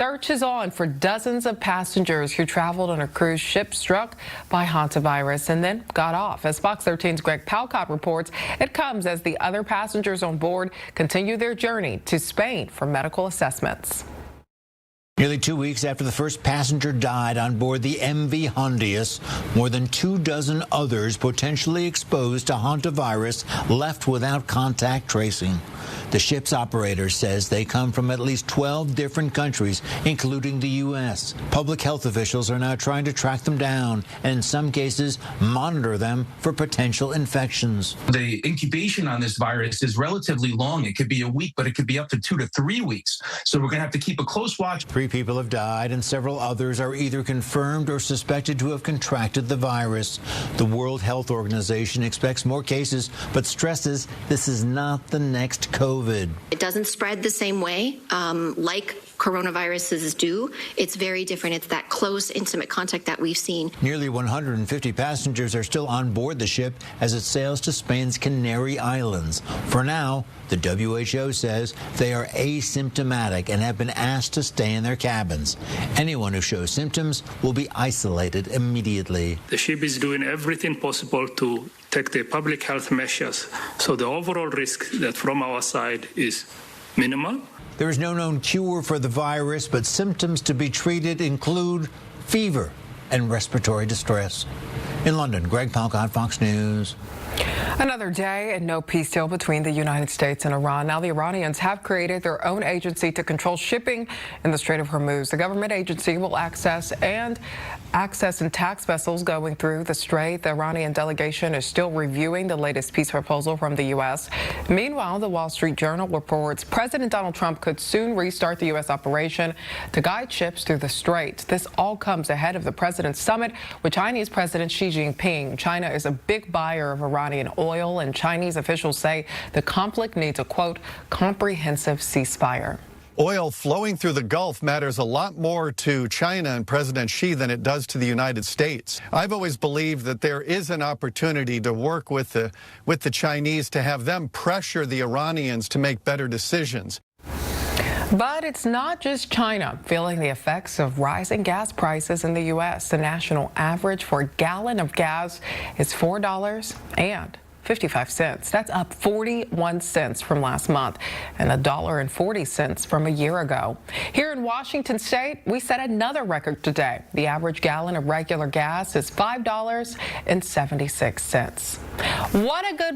Search is on for dozens of passengers who traveled on a cruise ship struck by hantavirus and then got off. As Fox 13's Greg Palcott reports, it comes as the other passengers on board continue their journey to Spain for medical assessments. Nearly 2 weeks after the first passenger died on board the MV Hondius, more than 24 others potentially exposed to hantavirus left without contact tracing. The ship's operator says they come from at least 12 different countries, including the U.S. Public health officials are now trying to track them down and in some cases monitor them for potential infections. The incubation on this virus is relatively long. It could be a week, but it could be up to 2 to 3 weeks. So we're going to have to keep a close watch. 3 people have died and several others are either confirmed or suspected to have contracted the virus. The World Health Organization expects more cases, but stresses this is not the next COVID. It doesn't spread the same way like coronaviruses do. It's very different. It's that close, intimate contact that we've seen. Nearly 150 passengers are still on board the ship as it sails to Spain's Canary Islands. For now, the WHO says they are asymptomatic and have been asked to stay in their cabins. Anyone who shows symptoms will be isolated immediately. The ship is doing everything possible to take the public health measures, so the overall risk that from our side is minimal. There is no known cure for the virus, but symptoms to be treated include fever and respiratory distress. In London, Greg Palcott, Fox News. Another day and no peace deal between the United States and Iran. Now the Iranians have created their own agency to control shipping in the Strait of Hormuz. The government agency will access and tax vessels going through the strait. The Iranian delegation is still reviewing the latest peace proposal from the U.S. Meanwhile, the Wall Street Journal reports President Donald Trump could soon restart the U.S. operation to guide ships through the strait. This all comes ahead of the president's summit with Chinese President Xi Jinping. China is a big buyer of Iranian oil, and Chinese officials say the conflict needs a, quote, comprehensive ceasefire. Oil flowing through the Gulf matters a lot more to China and President Xi than it does to the United States. I've always believed that there is an opportunity to work with the Chinese to have them pressure the Iranians to make better decisions. But it's not just China feeling the effects of rising gas prices in the U.S. The national average for a gallon of gas is $4.55. That's up 41 cents from last month and $1.40 from a year ago. Here in Washington State, we set another record today. The average gallon of regular gas is $5.76. What a good